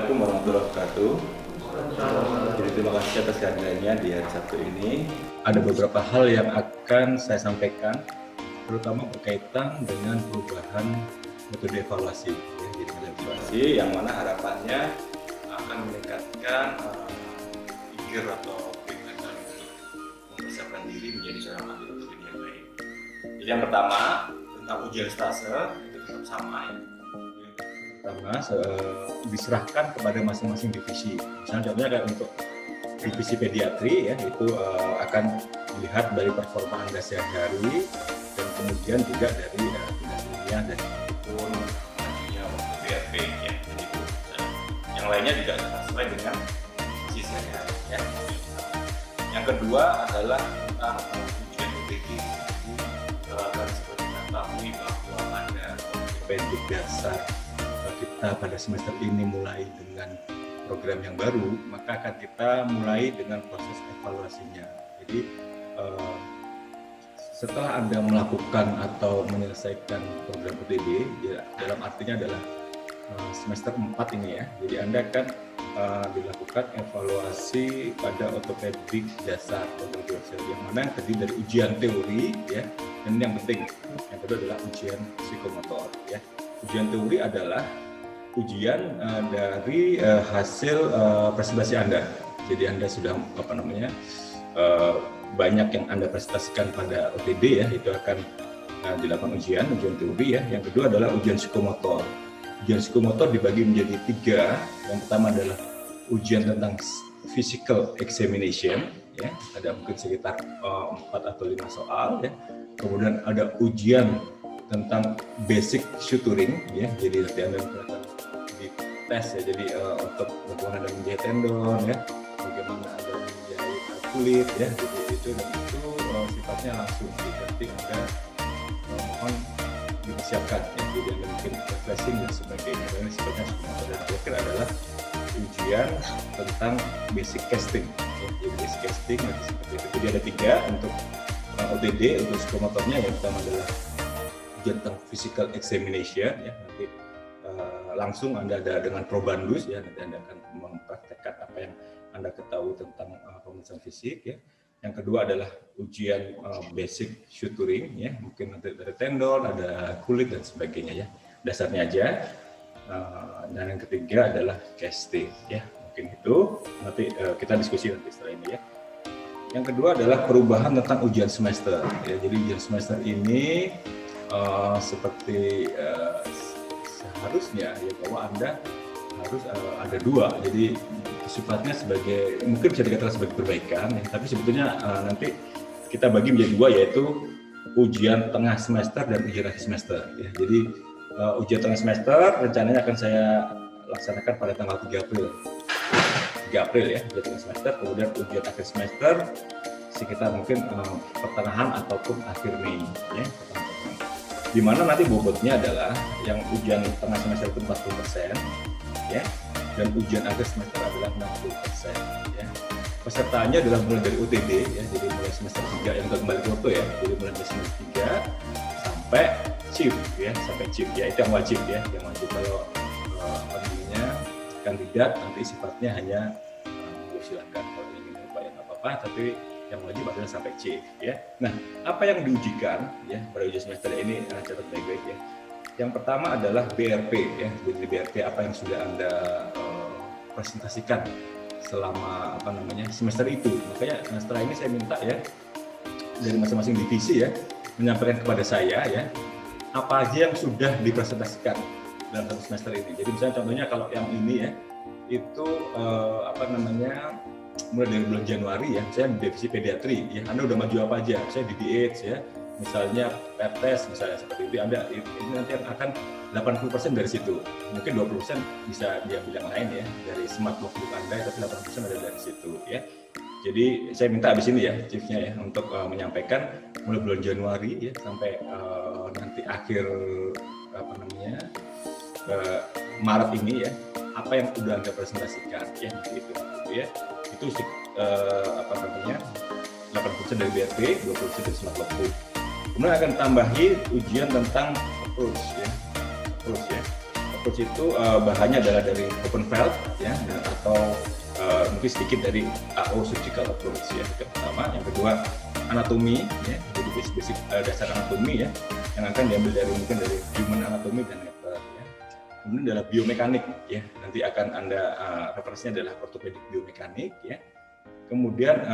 Assalamualaikum warahmatullahi wabarakatuh. Jadi terima kasih atas kehadirannya di hari Sabtu ini. Ada beberapa hal yang akan saya sampaikan, terutama berkaitan dengan perubahan metode evaluasi. Ya, jadi metode evaluasi yang mana harapannya akan meningkatkan pikir atau pikiran untuk mempersiapkan diri menjadi seorang ahli OTD yang baik. Jadi yang pertama tentang ujian stase itu tetap sama ya. Pertama diserahkan kepada masing-masing divisi. Misalnya contohnya kayak untuk divisi pediatri ya, itu akan dilihat dari performa Anda sehari-hari dan kemudian juga dari tindak ilmiah dan maupun nantinya waktu BRP ya. Jadi itu yang lainnya juga sesuai dengan sisi sehari-hari ya. Yang kedua adalah tentang ujian OTD. Akan seperti ketahui bahwa ada pendik dasar kita pada semester ini mulai dengan program yang baru, maka akan kita mulai dengan proses evaluasinya. Jadi setelah Anda melakukan atau menyelesaikan program OTD, ya, dalam artinya adalah semester 4 ini ya, jadi Anda akan dilakukan evaluasi pada ortopedik dasar atau yang mana yang terdiri dari ujian teori ya, dan yang penting yang kedua adalah ujian psikomotor ya. Ujian teori adalah ujian dari hasil presentasi Anda. Jadi Anda sudah banyak yang Anda presentasikan pada OTD ya, itu akan dilakukan ujian teori ya. Yang kedua adalah ujian psikomotor. Ujian psikomotor dibagi menjadi 3. Yang pertama adalah ujian tentang physical examination ya, ada mungkin sekitar 4 atau 5 soal ya. Kemudian ada ujian tentang basic suturing ya, jadi nanti Anda akan dites ya, jadi untuk bagaimana Anda menjahit tendon ya, bagaimana Anda menjahit kulit ya, gitu itu dan itu sifatnya langsung, jadi nanti Anda mohon dipersiapkan ya, jadi Anda mungkin refreshing dan sebagainya. Dan sifatnya dan terakhir adalah ujian tentang basic casting ya, jadi basic casting nanti seperti itu. Jadi ada 3 untuk OTD. Untuk psikomotornya yang pertama adalah ujian tentang physical examination ya, nanti langsung Anda ada dengan probandus ya, nanti Anda akan mempraktekkan apa yang Anda ketahui tentang pemeriksaan fisik ya. Yang kedua adalah ujian basic suturing ya, mungkin nanti ada tendon, ada kulit dan sebagainya ya, dasarnya aja. Dan yang ketiga adalah casting ya, mungkin itu nanti kita diskusi nanti setelah ini ya. Yang kedua adalah perubahan tentang ujian semester ya, jadi ujian semester ini seperti seharusnya ya, bahwa Anda harus ada 2, jadi sifatnya sebagai, mungkin bisa dikatakan sebagai perbaikan ya, tapi sebetulnya nanti kita bagi menjadi 2, yaitu ujian tengah semester dan ujian akhir semester ya. Jadi ujian tengah semester rencananya akan saya laksanakan pada tanggal 3 April ya, ujian tengah semester. Kemudian ujian akhir semester sekitar mungkin pertengahan ataupun akhir Mei ya, di mana nanti bobotnya adalah yang ujian tengah semester itu 40% ya, dan ujian akhir semester adalah 60% ya. Pesertanya adalah mulai dari OTD ya, jadi mulai semester 3 yang kembali ke orto ya, jadi mulai dari semester 3 sampai chief ya, itu yang wajib ya, yang wajib. Kalau kandidat nanti sifatnya hanya silakan, kalau ingin lupa ya nggak apa-apa, tapi yang wajib adalah sampai C ya. Nah, apa yang diujikan ya pada ujian semester ini, catat baik-baik ya. Yang pertama adalah BRP ya. Jadi BRP apa yang sudah Anda presentasikan selama semester itu. Makanya setelah ini saya minta ya dari masing-masing divisi ya menyampaikan kepada saya ya apa aja yang sudah dipresentasikan dalam satu semester ini. Jadi misalnya contohnya kalau yang ini ya itu mulai dari bulan Januari ya, saya di divisi pediatri ya, Anda udah maju apa aja, saya di DH ya, misalnya PEPTES misalnya seperti itu, Anda ini nanti akan 80% dari situ, mungkin 20% bisa diambil yang lain ya dari smart workbook Anda, tapi 80% ada dari situ ya. Jadi saya minta habis ini ya chiefnya ya untuk menyampaikan mulai bulan Januari ya sampai nanti akhir Maret ini ya, apa yang sudah Anda presentasikan ya, gitu ya. Itu 80% dari BRP, 20% dari smart workbook. Kemudian akan tambahi ujian tentang approach approach itu bahannya adalah dari Openfeld ya, atau mungkin sedikit dari AO surgical approach ya, yang pertama. Yang kedua anatomi ya, jadi basic dasar anatomi ya, yang akan diambil dari mungkin dari human anatomy dan never ya. Kemudian adalah biomekanik ya, nanti akan Anda referensinya adalah orthopedic biomekanik ya. Kemudian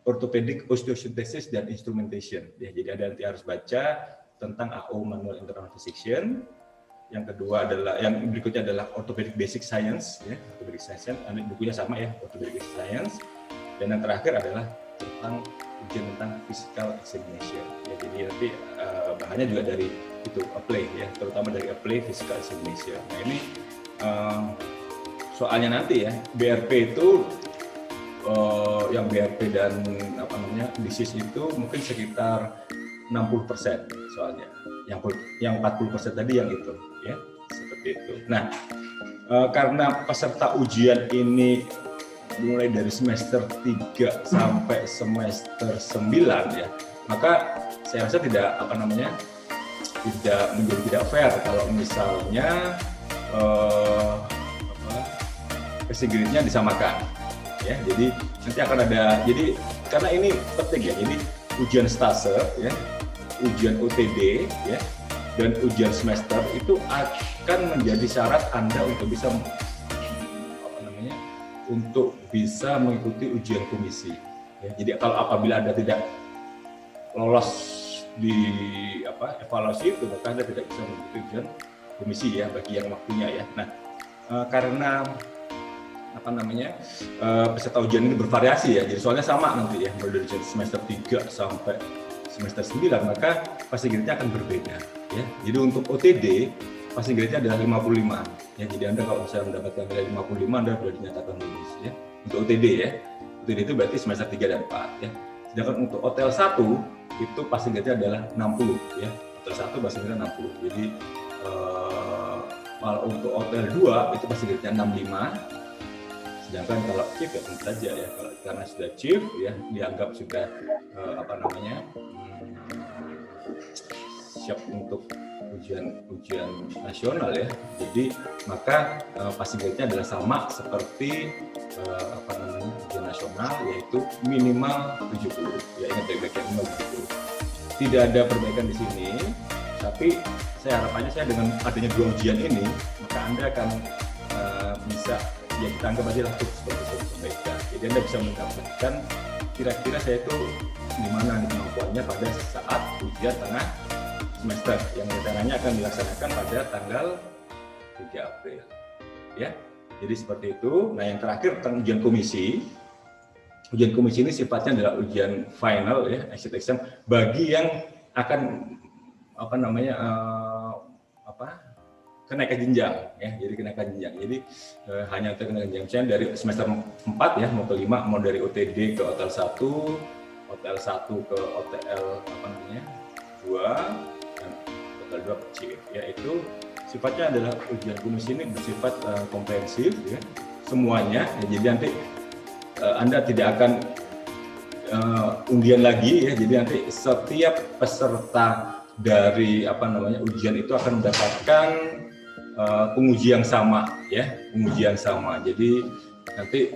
orthopedic osteosynthesis dan instrumentation ya, jadi Anda nanti harus baca tentang AO manual internal dissection. Yang kedua adalah, yang berikutnya adalah orthopedic basic science ya, orthopedic science, bukunya sama ya, orthopedic basic science. Dan yang terakhir adalah tentang ujian tentang physical examination ya, jadi nanti bahannya juga dari itu apply ya, terutama dari apply physical examination. Nah ini soalnya nanti ya, BRP itu yang BRP dan apa namanya disease itu mungkin sekitar 60% soalnya, yang 40% tadi yang itu ya, seperti itu. Nah karena peserta ujian ini mulai dari semester 3 sampai semester 9 ya, maka saya rasa tidak apa namanya tidak menjadi tidak fair kalau misalnya passing grade-nya disamakan ya. Jadi nanti akan ada, jadi karena ini penting ya, jadi ujian stase ya, ujian OTD ya, dan ujian semester itu akan menjadi syarat Anda untuk bisa untuk bisa mengikuti ujian komisi ya. Jadi kalau apabila Anda tidak lolos di evaluasi itu, maka Anda tidak bisa mengikuti ujian komisi ya, bagi yang waktunya ya. Nah karena peserta ujian ini bervariasi ya, jadi soalnya sama nanti ya, mulai dari semester 3 sampai semester 9, maka passing grade-nya akan berbeda ya. Jadi untuk OTD passing grade-nya adalah 55 ya, jadi Anda kalau misalnya mendapatkan nilai 55 Anda sudah dinyatakan lulus ya, untuk OTD ya. OTD itu berarti semester 3 dan 4 ya. Sedangkan untuk OTL 1 itu passing grade-nya adalah 60 ya, OTL 1 passing grade-nya 60. Jadi kalau untuk OTL 2 itu passing grade-nya 65. Sedangkan kalau chief ya tentu saja ya, karena sudah chief ya, dianggap sudah siap untuk ujian nasional ya. Jadi maka passing grade-nya adalah sama seperti ujian nasional, yaitu minimal 70 ya, ingat baik-baik ya, minimal 70. Tidak ada perbaikan di sini, tapi saya harapannya dengan adanya 2 ujian ini, maka Anda akan bisa ya, kita anggap aja lah seperti perbaikan. Jadi Anda bisa mendapatkan kira-kira saya itu di mana nih kemampuannya pada saat ujian tengah semester yang rencananya akan dilaksanakan pada tanggal 3 April ya. Jadi seperti itu. Nah yang terakhir tentang ujian komisi. Ujian komisi ini sifatnya adalah ujian final ya, exit exam bagi yang akan kenaikan jenjang ya. Jadi kenaikan jenjang. Jadi hanya untuk kenaikan jenjang. Misalnya dari semester 4 ya mau ke 5, mau dari OTD ke OTL 1, OTL 1 ke OTL 2 dan OTL 2 ke CIF ya. Itu sifatnya adalah ujian komisi ini bersifat komprehensif ya, semuanya ya. Jadi nanti Anda tidak akan undian lagi ya. Jadi nanti setiap peserta dari ujian itu akan mendapatkan penguji yang sama ya, pengujian sama. Jadi nanti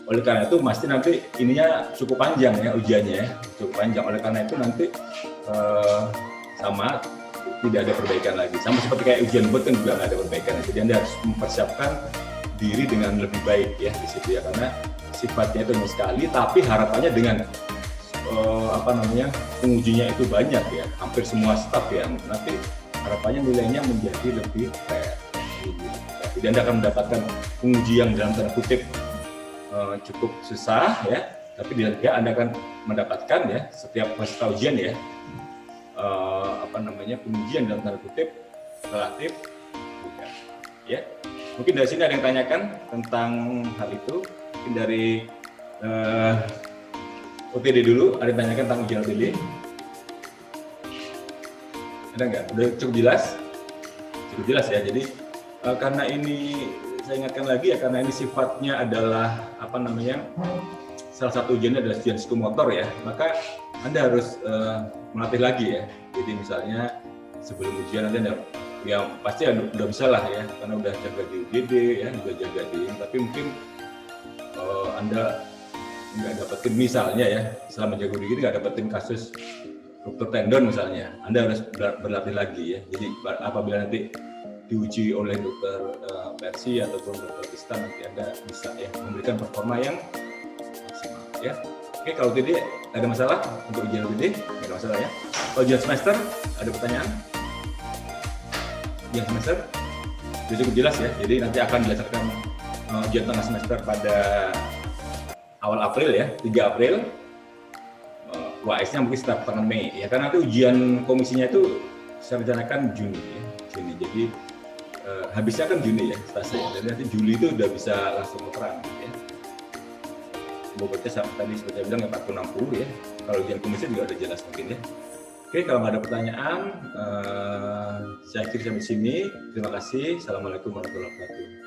oleh karena itu pasti nanti ininya cukup panjang ya, ujiannya ya, cukup panjang. Oleh karena itu nanti sama, tidak ada perbaikan lagi. Sama seperti kayak ujian buat kan juga nggak ada perbaikan. Jadi Anda harus mempersiapkan diri dengan lebih baik ya di situ ya, karena sifatnya itu sekali, tapi harapannya dengan pengujinya itu banyak ya, hampir semua staf ya, nanti harapannya nilainya menjadi lebih fair. Jadi Anda akan mendapatkan penguji yang dalam tanda kutip cukup susah ya, tapi di dalamnya Anda akan mendapatkan ya setiap peserta ujian ya pengujian dalam tanda kutip relatif mudah ya. Mungkin dari sini ada yang tanyakan tentang hal itu. Mungkin dari OTD dulu, ada yang tanyakan tentang ujian OTD? Ada nggak? Udah cukup jelas? Cukup jelas ya. Jadi karena ini saya ingatkan lagi ya, karena ini sifatnya adalah salah satu ujiannya adalah ujian psikomotor ya, maka Anda harus melatih lagi ya. Jadi misalnya sebelum ujian Anda ya pasti udah bisa lah ya, karena udah jaga di UGD ya, udah jaga di, tapi mungkin Anda nggak dapetin misalnya ya, selama jaga UGD nggak dapetin kasus dokter tendon misalnya, Anda harus berlatih lagi ya. Jadi apabila nanti diuji oleh dokter Persi ataupun dokter Krista, nanti Anda bisa ya memberikan performa yang maksimal ya. Oke, kalau TD ada masalah untuk ujian TD, nggak ada masalah ya. Kalau ujian semester ada pertanyaan? Ujian semester sudah cukup jelas ya. Jadi nanti akan dilaksanakan ujian tengah semester pada awal April ya, 3 April. UAS-nya mungkin sekitar pertengahan Mei ya, karena nanti ujian komisinya itu saya rencanakan Juni ya, Juni. Jadi habisnya kan Juni ya stase, jadi nanti Juli itu udah bisa langsung terang ya. Bobotnya tadi seperti saya bilang 40-60 ya. Kalau ujian komisi juga udah jelas mungkin ya. Oke, kalau nggak ada pertanyaan, saya akhiri sampai sini. Terima kasih. Assalamualaikum warahmatullahi wabarakatuh.